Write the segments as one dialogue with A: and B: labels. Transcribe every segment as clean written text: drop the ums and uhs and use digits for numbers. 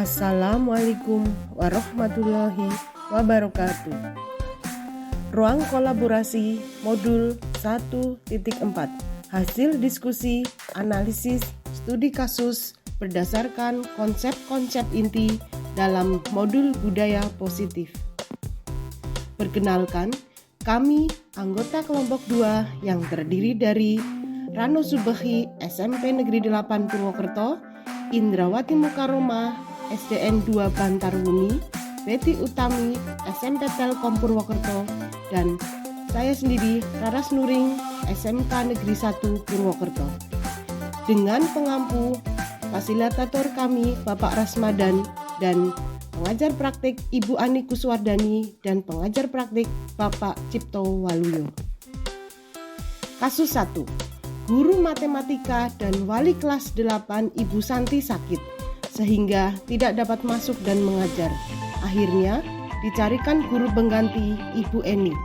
A: Assalamualaikum warahmatullahi wabarakatuh. Ruang kolaborasi modul 1.4. Hasil diskusi, analisis, studi kasus berdasarkan konsep-konsep inti dalam modul budaya positif. Perkenalkan, kami anggota kelompok 2 yang terdiri dari Rano Subehi, SMP Negeri 8 Purwokerto, Indrawati Mukaroma, SDN 2 Bantarwuni, Betty Utami, SMP Telkom Purwokerto, dan saya sendiri, Raras Nuring, SMK Negeri 1 Purwokerto. Dengan pengampu fasilitator kami, Bapak Rasmadan, dan pengajar praktik Ibu Ani Kuswardani, dan pengajar praktik Bapak Cipto Waluyo. Kasus 1. Guru matematika dan wali kelas 8 Ibu Santi sakit sehingga tidak dapat masuk dan mengajar. Akhirnya dicarikan guru pengganti Ibu Eni.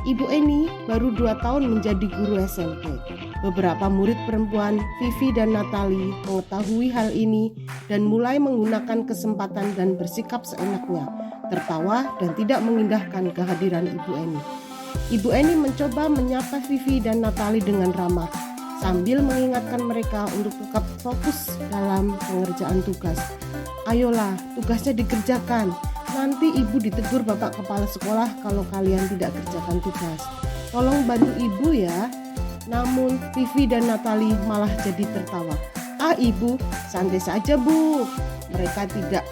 A: Ibu Eni baru 2 tahun menjadi guru SMP. Beberapa murid perempuan, Vivi dan Natali, mengetahui hal ini dan mulai menggunakan kesempatan dan bersikap seenaknya, tertawa dan tidak mengindahkan kehadiran Ibu Eni. Ibu Eni mencoba menyapa Vivi dan Natali dengan ramah, sambil mengingatkan mereka untuk tetap fokus dalam pengerjaan tugas. Ayolah, tugasnya dikerjakan. Nanti ibu ditegur Bapak Kepala Sekolah kalau kalian tidak kerjakan tugas. Tolong bantu ibu ya. Namun Vivi dan Natali malah jadi tertawa. Ibu, santai saja bu. Mereka tidak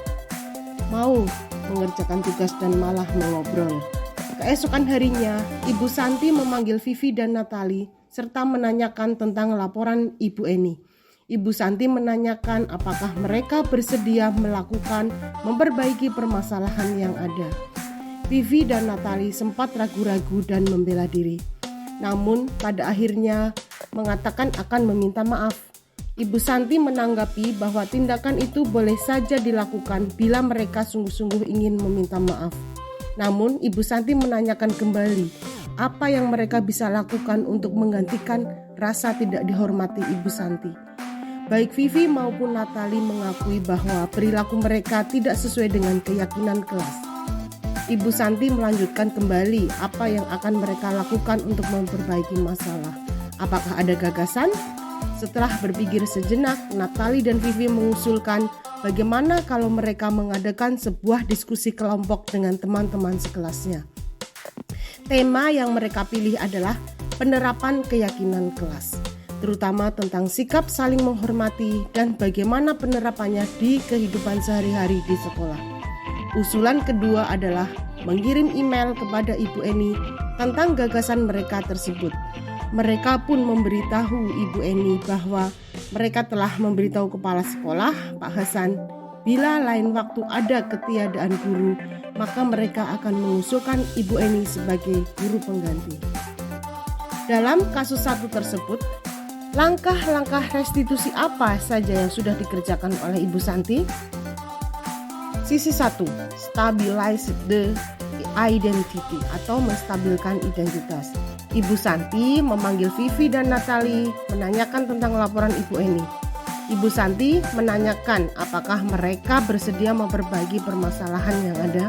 A: mau mengerjakan tugas dan malah mengobrol. Keesokan harinya, Ibu Santi memanggil Vivi dan Natali serta menanyakan tentang laporan Ibu Eni. Ibu Santi menanyakan apakah mereka bersedia memperbaiki permasalahan yang ada. Vivi dan Natali sempat ragu-ragu dan membela diri. Namun pada akhirnya mengatakan akan meminta maaf. Ibu Santi menanggapi bahwa tindakan itu boleh saja dilakukan bila mereka sungguh-sungguh ingin meminta maaf. Namun Ibu Santi menanyakan kembali apa yang mereka bisa lakukan untuk menggantikan rasa tidak dihormati Ibu Santi. Baik Vivi maupun Natali mengakui bahwa perilaku mereka tidak sesuai dengan keyakinan kelas. Ibu Santi melanjutkan kembali apa yang akan mereka lakukan untuk memperbaiki masalah. Apakah ada gagasan? Setelah berpikir sejenak, Natali dan Vivi mengusulkan bagaimana kalau mereka mengadakan sebuah diskusi kelompok dengan teman-teman sekelasnya. Tema yang mereka pilih adalah penerapan keyakinan kelas, terutama tentang sikap saling menghormati dan bagaimana penerapannya di kehidupan sehari-hari di sekolah. Usulan kedua adalah mengirim email kepada Ibu Eni tentang gagasan mereka tersebut. Mereka pun memberitahu Ibu Eni bahwa mereka telah memberitahu kepala sekolah, Pak Hasan, bila lain waktu ada ketiadaan guru, maka mereka akan mengusulkan Ibu Eni sebagai guru pengganti. Dalam kasus 1 tersebut, langkah-langkah restitusi apa saja yang sudah dikerjakan oleh Ibu Santi? Sisi 1, stabilize the identity atau menstabilkan identitas. Ibu Santi memanggil Vivi dan Natali menanyakan tentang laporan Ibu Eni. Ibu Santi menanyakan apakah mereka bersedia memperbaiki permasalahan yang ada.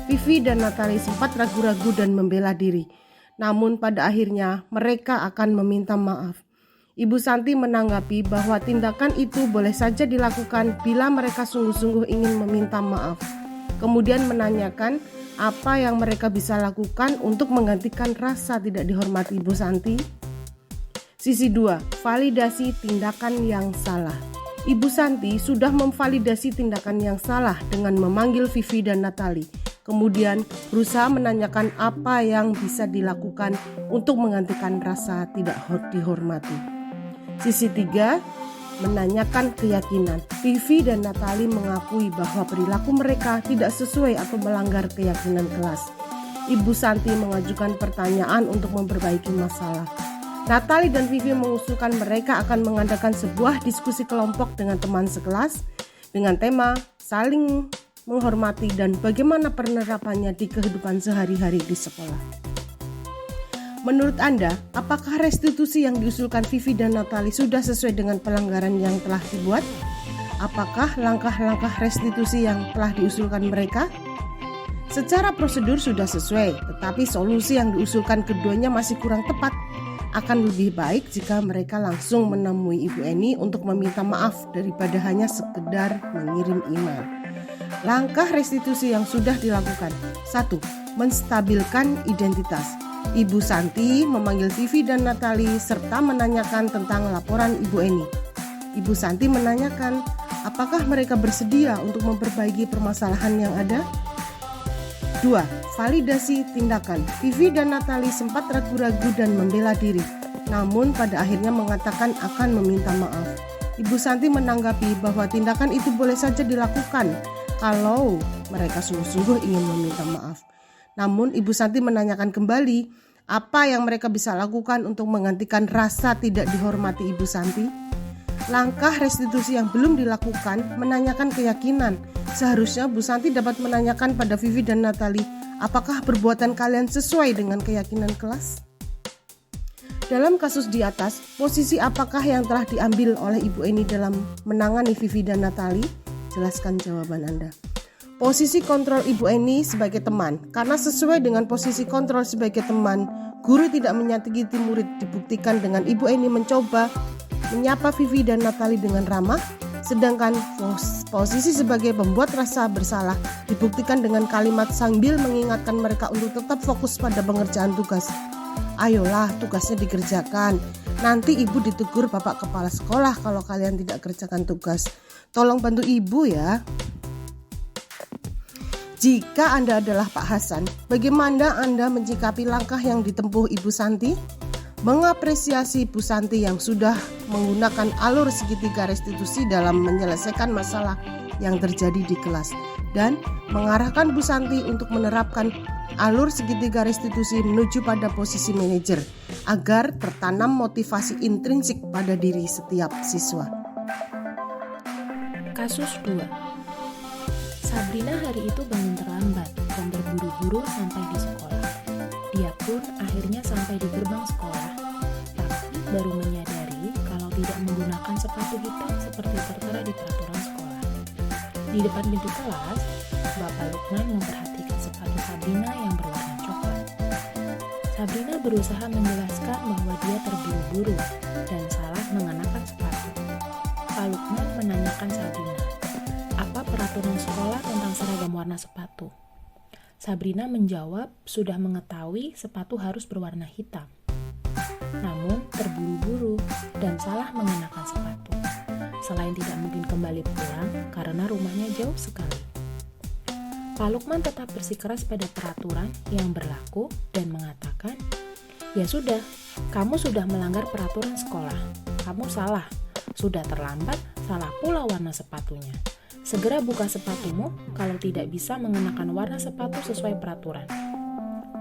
A: Vivi dan Natali sempat ragu-ragu dan membela diri. Namun pada akhirnya mereka akan meminta maaf. Ibu Santi menanggapi bahwa tindakan itu boleh saja dilakukan bila mereka sungguh-sungguh ingin meminta maaf. Kemudian menanyakan apa yang mereka bisa lakukan untuk menggantikan rasa tidak dihormati Ibu Santi. Sisi 2, validasi tindakan yang salah. Ibu Santi sudah memvalidasi tindakan yang salah dengan memanggil Vivi dan Natali. Kemudian berusaha menanyakan apa yang bisa dilakukan untuk menggantikan rasa tidak dihormati. Sisi 3, menanyakan keyakinan. Vivi dan Natali mengakui bahwa perilaku mereka tidak sesuai atau melanggar keyakinan kelas. Ibu Santi mengajukan pertanyaan untuk memperbaiki masalah. Natali dan Vivi mengusulkan mereka akan mengadakan sebuah diskusi kelompok dengan teman sekelas dengan tema saling menghormati dan bagaimana penerapannya di kehidupan sehari-hari di sekolah. Menurut Anda, apakah restitusi yang diusulkan Vivi dan Natali sudah sesuai dengan pelanggaran yang telah dibuat? Apakah langkah-langkah restitusi yang telah diusulkan mereka? Secara prosedur sudah sesuai, tetapi solusi yang diusulkan keduanya masih kurang tepat. Akan lebih baik jika mereka langsung menemui Ibu Eni untuk meminta maaf daripada hanya sekedar mengirim email. Langkah restitusi yang sudah dilakukan. 1. Menstabilkan identitas. Ibu Santi memanggil Vivi dan Natali serta menanyakan tentang laporan Ibu Eni. Ibu Santi menanyakan apakah mereka bersedia untuk memperbaiki permasalahan yang ada. 2. Validasi tindakan. Vivi dan Natali sempat ragu-ragu dan membela diri, namun pada akhirnya mengatakan akan meminta maaf. Ibu Santi menanggapi bahwa tindakan itu boleh saja dilakukan kalau mereka sungguh-sungguh ingin meminta maaf. Namun Ibu Santi menanyakan kembali apa yang mereka bisa lakukan untuk menggantikan rasa tidak dihormati Ibu Santi. Langkah restitusi yang belum dilakukan menanyakan keyakinan. Seharusnya Bu Santi dapat menanyakan pada Vivi dan Natali, apakah perbuatan kalian sesuai dengan keyakinan kelas? Dalam kasus di atas, posisi apakah yang telah diambil oleh Ibu Eni dalam menangani Vivi dan Natali? Jelaskan jawaban Anda. Posisi kontrol Ibu Eni sebagai teman. Karena sesuai dengan posisi kontrol sebagai teman, guru tidak menyakiti murid dibuktikan dengan Ibu Eni mencoba menyapa Vivi dan Natali dengan ramah, sedangkan posisi sebagai pembuat rasa bersalah dibuktikan dengan kalimat sambil mengingatkan mereka untuk tetap fokus pada pengerjaan tugas. Ayolah, tugasnya dikerjakan. Nanti ibu ditegur bapak kepala sekolah kalau kalian tidak kerjakan tugas. Tolong bantu ibu ya. Jika Anda adalah Pak Hasan, bagaimana Anda menyikapi langkah yang ditempuh Ibu Santi? Mengapresiasi Bu Santi yang sudah menggunakan alur segitiga restitusi dalam menyelesaikan masalah yang terjadi di kelas, dan mengarahkan Bu Santi untuk menerapkan alur segitiga restitusi menuju pada posisi manajer agar tertanam motivasi intrinsik pada diri setiap siswa.
B: Kasus 2. Sabrina hari itu bangun terlambat dan terburu-buru sampai di sekolah. Dia pun akhirnya sampai di gerbang sekolah, tapi baru menyadari kalau tidak menggunakan sepatu hitam seperti tertera di peraturan sekolah. Di depan pintu kelas, Bapak Lukman memperhatikan sepatu Sabrina yang berwarna coklat. Sabrina berusaha menjelaskan bahwa dia terburu-buru dan salah mengenakan sepatu. Pak Lukman menanyakan Sabrina, apa peraturan sekolah tentang seragam warna sepatu? Sabrina menjawab sudah mengetahui sepatu harus berwarna hitam, namun terburu-buru dan salah mengenakan sepatu. Selain tidak mungkin kembali pulang karena rumahnya jauh sekali. Pak Lukman tetap bersikeras pada peraturan yang berlaku dan mengatakan, ya sudah, kamu sudah melanggar peraturan sekolah. Kamu salah, sudah terlambat, salah pula warna sepatunya. Segera buka sepatumu kalau tidak bisa mengenakan warna sepatu sesuai peraturan.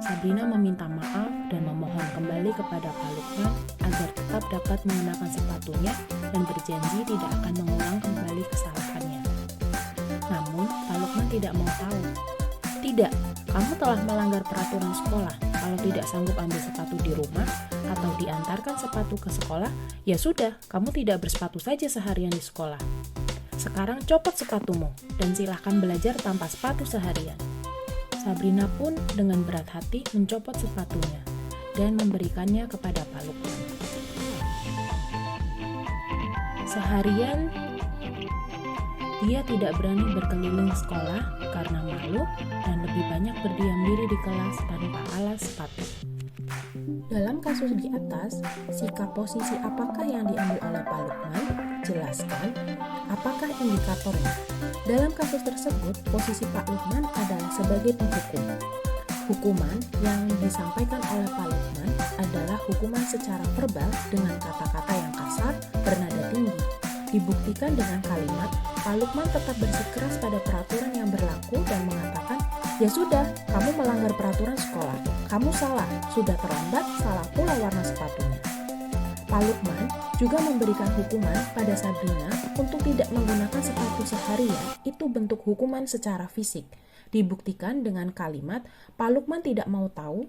B: Sabrina meminta maaf dan memohon kembali kepada Pak Lukman agar tetap dapat mengenakan sepatunya dan berjanji tidak akan mengulang kembali kesalahannya. Namun, Pak Lukman tidak mau tahu. Tidak, kamu telah melanggar peraturan sekolah. Kalau tidak sanggup ambil sepatu di rumah atau diantarkan sepatu ke sekolah, ya sudah, kamu tidak bersepatu saja seharian di sekolah. Sekarang copot sepatumu dan silahkan belajar tanpa sepatu seharian. Sabrina pun dengan berat hati mencopot sepatunya dan memberikannya kepada Pak Lukman. Seharian dia tidak berani berkeliling sekolah karena malu dan lebih banyak berdiam diri di kelas tanpa alas sepatu. Dalam kasus di atas, sikap posisi apakah yang diambil oleh Pak Lukman? Jelaskan apakah indikatornya. Dalam kasus tersebut, posisi Pak Lukman adalah sebagai penghukum. Hukuman yang disampaikan oleh Pak Lukman adalah hukuman secara verbal dengan kata-kata yang kasar, bernada tinggi. Dibuktikan dengan kalimat, Pak Lukman tetap bersikeras pada peraturan yang berlaku dan mengatakan, ya sudah, kamu melanggar peraturan sekolah. Kamu salah, sudah terlambat, salah pula warna sepatunya. Pak Lukman juga memberikan hukuman pada Sabrina untuk tidak menggunakan sepatu seharian, itu bentuk hukuman secara fisik. Dibuktikan dengan kalimat, Pak Lukman tidak mau tahu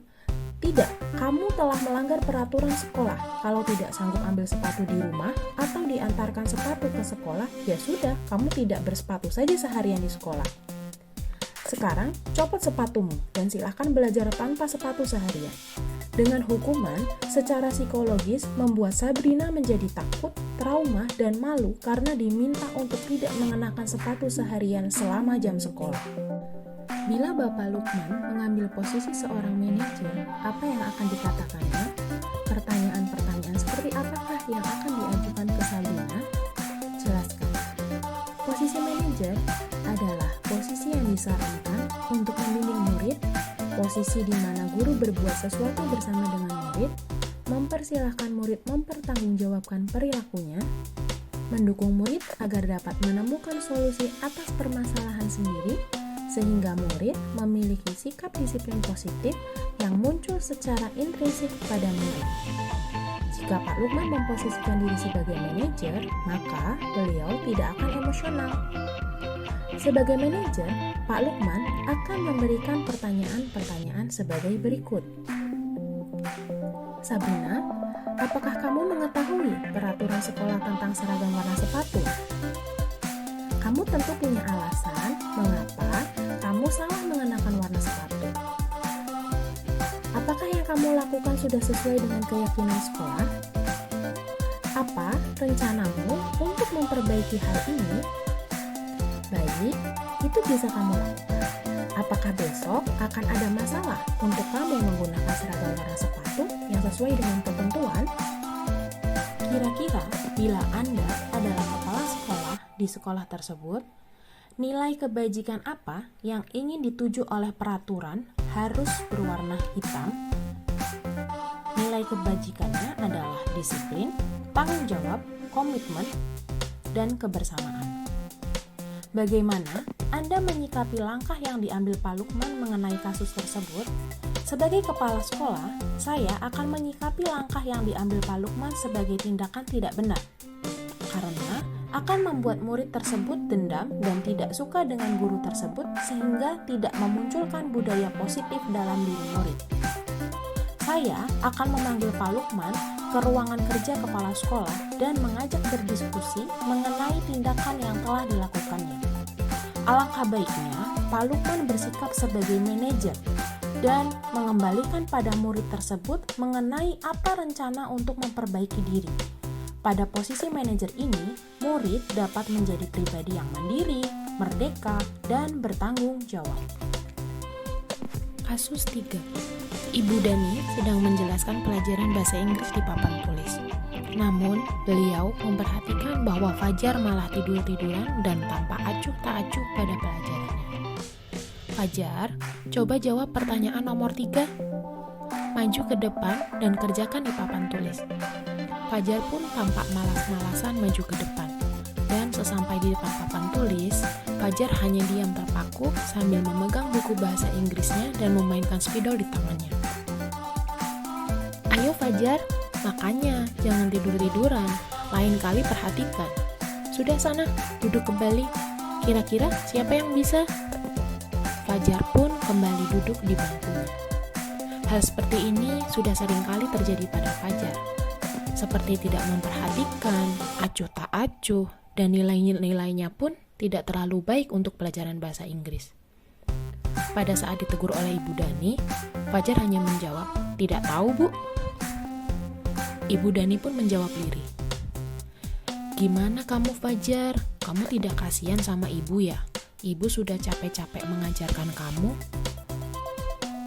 B: Tidak, kamu telah melanggar peraturan sekolah. Kalau tidak sanggup ambil sepatu di rumah atau diantarkan sepatu ke sekolah, ya sudah, kamu tidak bersepatu saja seharian di sekolah. Sekarang, copot sepatumu dan silahkan belajar tanpa sepatu seharian. Dengan hukuman, secara psikologis membuat Sabrina menjadi takut, trauma, dan malu karena diminta untuk tidak mengenakan sepatu seharian selama jam sekolah. Bila Bapak Lukman mengambil posisi seorang manajer, apa yang akan dikatakannya? Pertanyaan-pertanyaan seperti apakah yang akan diajukan ke Sabrina? Jelaskan. Posisi manajer adalah posisi yang disarankan untuk membimbing murid, posisi di mana guru berbuat sesuatu bersama dengan murid, mempersilahkan murid mempertanggungjawabkan perilakunya, mendukung murid agar dapat menemukan solusi atas permasalahan sendiri, sehingga murid memiliki sikap disiplin positif yang muncul secara intrinsik pada murid. Jika Pak Lukman memposisikan diri sebagai manajer, maka beliau tidak akan emosional. Sebagai manajer, Pak Lukman akan memberikan pertanyaan-pertanyaan sebagai berikut. Sabrina, apakah kamu mengetahui peraturan sekolah tentang seragam warna sepatu? Kamu tentu punya alasan mengapa kamu salah mengenakan warna sepatu. Apakah yang kamu lakukan sudah sesuai dengan keyakinan sekolah? Apa rencanamu untuk memperbaiki hal ini? Baik, itu bisa kamu lakukan. Apakah besok akan ada masalah untuk kamu menggunakan seragam warna sepatu yang sesuai dengan ketentuan? Kira-kira bila Anda adalah kepala sekolah di sekolah tersebut, nilai kebajikan apa yang ingin dituju oleh peraturan harus berwarna hitam? Nilai kebajikannya adalah disiplin, tanggung jawab, komitmen, dan kebersamaan. Bagaimana Anda menyikapi langkah yang diambil Pak Lukman mengenai kasus tersebut? Sebagai kepala sekolah, saya akan menyikapi langkah yang diambil Pak Lukman sebagai tindakan tidak benar, karena akan membuat murid tersebut dendam dan tidak suka dengan guru tersebut sehingga tidak memunculkan budaya positif dalam diri murid. Saya akan memanggil Pak Lukman ke ruangan kerja kepala sekolah dan mengajak berdiskusi mengenai tindakan yang telah dilakukannya. Alangkah baiknya Pak Lukman bersikap sebagai manajer dan mengembalikan pada murid tersebut mengenai apa rencana untuk memperbaiki diri. Pada posisi manajer ini, murid dapat menjadi pribadi yang mandiri, merdeka, dan bertanggung jawab. Kasus 3. Ibu Dani sedang menjelaskan pelajaran bahasa Inggris di papan tulis. Namun, beliau memperhatikan bahwa Fajar malah tidur-tiduran dan tanpa acuh tak acuh pada pelajarannya. Fajar, coba jawab pertanyaan nomor 3. Maju ke depan dan kerjakan di papan tulis. Fajar pun tampak malas-malasan maju ke depan. Dan sesampai di depan papan tulis, Fajar hanya diam terpaku sambil memegang buku bahasa Inggrisnya dan memainkan spidol di tangannya. Ayo Fajar, makanya jangan tidur-tiduran, lain kali perhatikan. Sudah sana, duduk kembali. Kira-kira siapa yang bisa? Fajar pun kembali duduk di bangkunya. Hal seperti ini sudah sering kali terjadi pada Fajar. Seperti tidak memperhatikan, acuh tak acuh, dan nilai-nilainya pun tidak terlalu baik untuk pelajaran bahasa Inggris. Pada saat ditegur oleh Ibu Dani, Fajar hanya menjawab, "Tidak tahu, Bu." Ibu Dani pun menjawab lirih, "Gimana kamu Fajar? Kamu tidak kasihan sama ibu ya? Ibu sudah capek-capek mengajarkan kamu."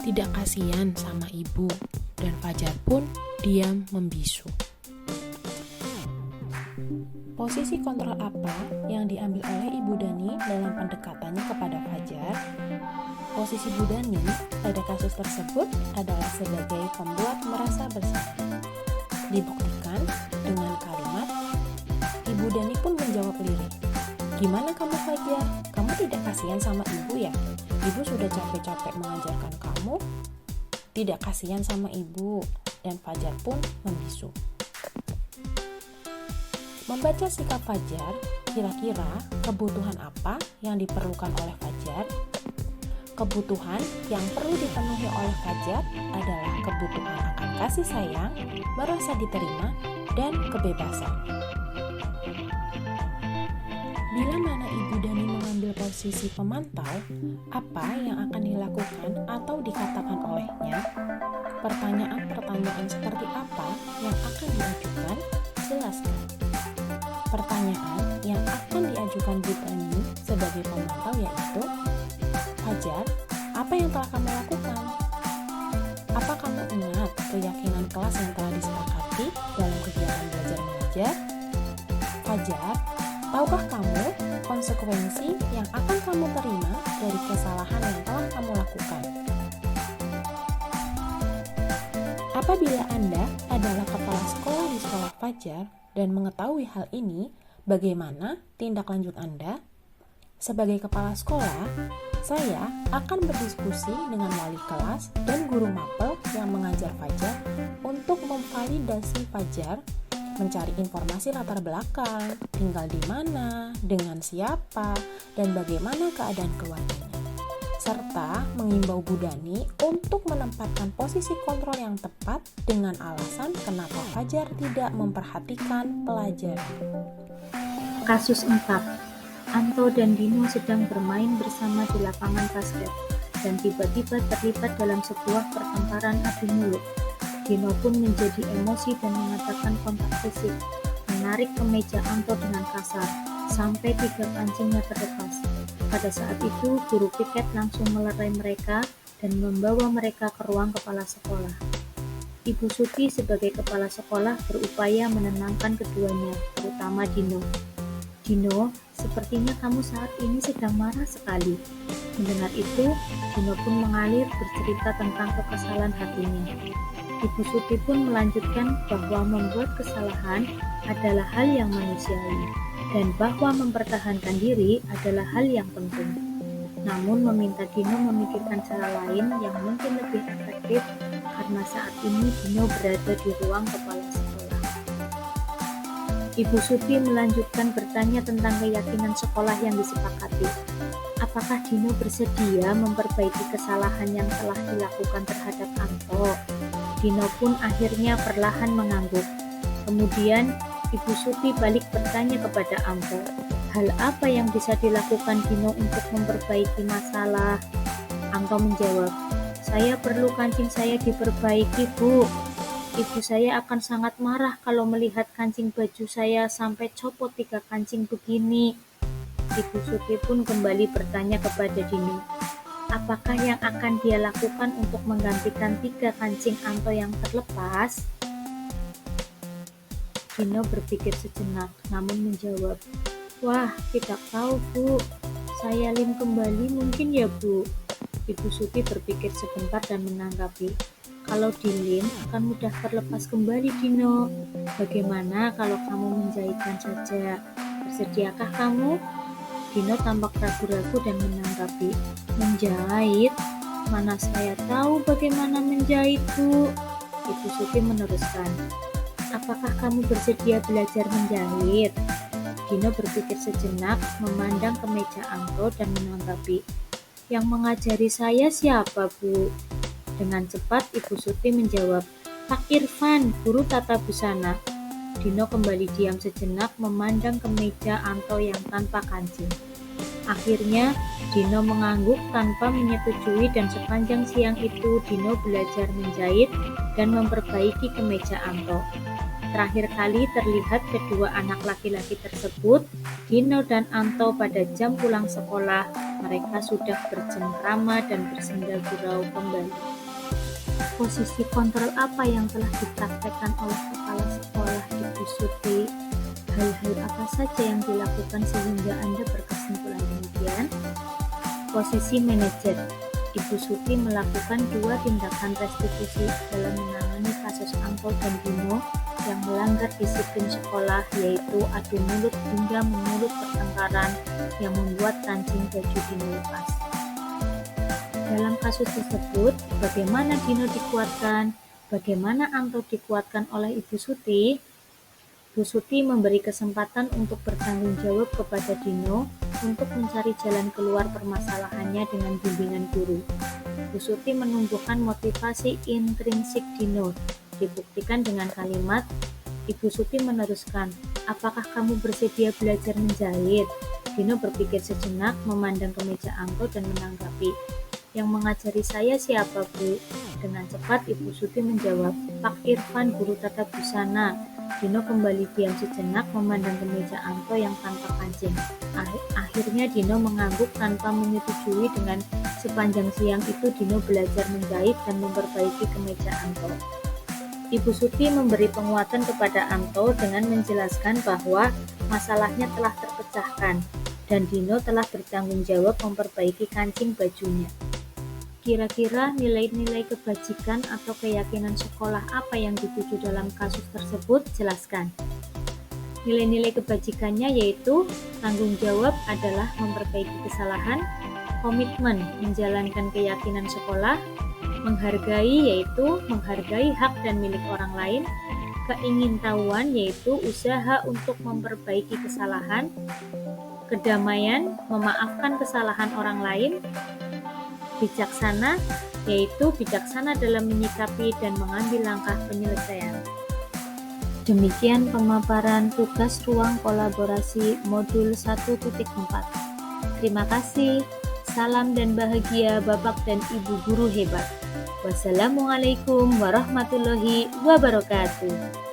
B: Tidak kasihan sama ibu, dan Fajar pun diam membisu. Posisi kontrol apa yang diambil oleh Ibu Dani dalam pendekatannya kepada Fajar? Posisi Bu Dani pada kasus tersebut adalah sebagai pembuat merasa bersalah. Dibuktikan dengan kalimat, Ibu Dani pun menjawab lirih, "Gimana kamu Fajar? Kamu tidak kasihan sama ibu ya? Ibu sudah capek-capek mengajarkan kamu." Tidak kasihan sama ibu, dan Fajar pun membisu. Membaca sikap Fajar, kira-kira kebutuhan apa yang diperlukan oleh Fajar? Kebutuhan yang perlu dipenuhi oleh Fajar adalah kebutuhan akan kasih sayang, merasa diterima, dan kebebasan. Bila mana Ibu Dani mengambil posisi pemantau, apa yang akan dilakukan atau dikatakan olehnya? Pertanyaan-pertanyaan seperti apa yang akan diajukan? Jelaskan. Pertanyaan yang akan diajukan Bu Dani sebagai pemantau yaitu, Fajar, apa yang telah kamu lakukan? Apa kamu ingat keyakinan kelas yang telah disepakati dalam kegiatan belajar mengajar? Fajar, tahukah kamu konsekuensi yang akan kamu terima dari kesalahan yang telah kamu lakukan? Apabila Anda adalah kepala sekolah di sekolah Fajar dan mengetahui hal ini, bagaimana tindak lanjut Anda? Sebagai kepala sekolah, saya akan berdiskusi dengan wali kelas dan guru mapel yang mengajar Fajar untuk memvalidasi Fajar, mencari informasi latar belakang, tinggal di mana, dengan siapa, dan bagaimana keadaan keluarganya, serta mengimbau Bu Dani untuk menempatkan posisi kontrol yang tepat dengan alasan kenapa Fajar tidak memperhatikan pelajaran.
C: Kasus 4. Anto dan Dino sedang bermain bersama di lapangan basket dan tiba-tiba terlibat dalam sebuah pertempuran adu mulut. Dino pun menjadi emosi dan mengatakan kontak fisik, menarik kemeja Anto dengan kasar, sampai 3 kancingnya terlepas. Pada saat itu, guru piket langsung melerai mereka dan membawa mereka ke ruang kepala sekolah. Ibu Suti sebagai kepala sekolah berupaya menenangkan keduanya, terutama Dino. Dino, sepertinya kamu saat ini sedang marah sekali. Mendengar itu, Dino pun mengalir bercerita tentang kekesalan hatinya. Ibu Suti pun melanjutkan bahwa membuat kesalahan adalah hal yang manusiawi dan bahwa mempertahankan diri adalah hal yang penting. Namun meminta Dino memikirkan cara lain yang mungkin lebih efektif karena saat ini Dino berada di ruang kepala sekolah. Ibu Suti melanjutkan bertanya tentang keyakinan sekolah yang disepakati. Apakah Dino bersedia memperbaiki kesalahan yang telah dilakukan terhadap Anto? Dino pun akhirnya perlahan mengangguk. Kemudian Ibu Suti balik bertanya kepada Anto, hal apa yang bisa dilakukan Dino untuk memperbaiki masalah? Anto menjawab, saya perlu kancing saya diperbaiki, Bu. Ibu saya akan sangat marah kalau melihat kancing baju saya sampai copot 3 kancing begini. Ibu Suti pun kembali bertanya kepada Dino, apakah yang akan dia lakukan untuk menggantikan 3 kancing Anto yang terlepas? Dino berpikir sejenak, namun menjawab, wah, tidak tahu, Bu. Saya lem kembali mungkin ya, Bu. Ibu Suti berpikir sebentar dan menanggapi, kalau dilem akan mudah terlepas kembali, Dino. Bagaimana kalau kamu menjahitkan saja? Bersediakah kamu? Dino tampak ragu-ragu dan menanggapi, menjahit? Mana saya tahu bagaimana menjahit, Bu. Ibu Suti meneruskan, apakah kamu bersedia belajar menjahit? Dino berpikir sejenak, memandang ke meja Anto dan menanggapi, yang mengajari saya siapa, Bu? Dengan cepat Ibu Suti menjawab, Pak Irfan, guru tata busana. Dino kembali diam sejenak memandang ke meja Anto yang tanpa kancing. Akhirnya Dino mengangguk tanpa menyetujui dan sepanjang siang itu Dino belajar menjahit dan memperbaiki kemeja Anto. Terakhir kali terlihat kedua anak laki-laki tersebut, Dino dan Anto pada jam pulang sekolah, mereka sudah bercengkrama dan bersenda gurau kembali. Posisi kontrol apa yang telah dipraktekkan oleh kepala sekolah Ibu Suti? Hal-hal apa saja yang dilakukan sehingga Anda berkesimpulan demikian? Posisi manajer. Ibu Suti melakukan 2 tindakan restitusi dalam menangani kasus Anto dan Dino yang melanggar disiplin sekolah, yaitu adu mulut hingga menyulut pertengkaran yang membuat kancing baju Dino lepas. Dalam kasus tersebut, bagaimana Dino dikuatkan? Bagaimana Anto dikuatkan oleh Ibu Suti? Ibu Suti memberi kesempatan untuk bertanggung jawab kepada Dino untuk mencari jalan keluar permasalahannya dengan bimbingan guru. Bu Suti menumbuhkan motivasi intrinsik Dino, dibuktikan dengan kalimat, Ibu Suti meneruskan, apakah kamu bersedia belajar menjahit? Dino berpikir sejenak, memandang ke meja angko dan menanggapi, yang mengajari saya siapa, Bu? Dengan cepat Ibu Suti menjawab, Pak Irfan, guru tata busana. Dino kembali diam sejenak, memandang ke meja angko yang tanpa kancing. Akhirnya Dino mengangguk tanpa menyetujui. Dengan sepanjang siang itu Dino belajar menjahit dan memperbaiki kemeja angko. Ibu Suti memberi penguatan kepada Anto dengan menjelaskan bahwa masalahnya telah terpecahkan dan Dino telah bertanggung jawab memperbaiki kancing bajunya. Kira-kira nilai-nilai kebajikan atau keyakinan sekolah apa yang dituju dalam kasus tersebut? Jelaskan. Nilai-nilai kebajikannya yaitu tanggung jawab adalah memperbaiki kesalahan, komitmen menjalankan keyakinan sekolah, menghargai yaitu menghargai hak dan milik orang lain, keingintahuan yaitu usaha untuk memperbaiki kesalahan, kedamaian memaafkan kesalahan orang lain, bijaksana yaitu bijaksana dalam menyikapi dan mengambil langkah penyelesaian. Demikian pemaparan tugas ruang kolaborasi modul 1.4. Terima kasih. Salam dan bahagia Bapak dan Ibu guru hebat. Wassalamualaikum warahmatullahi wabarakatuh.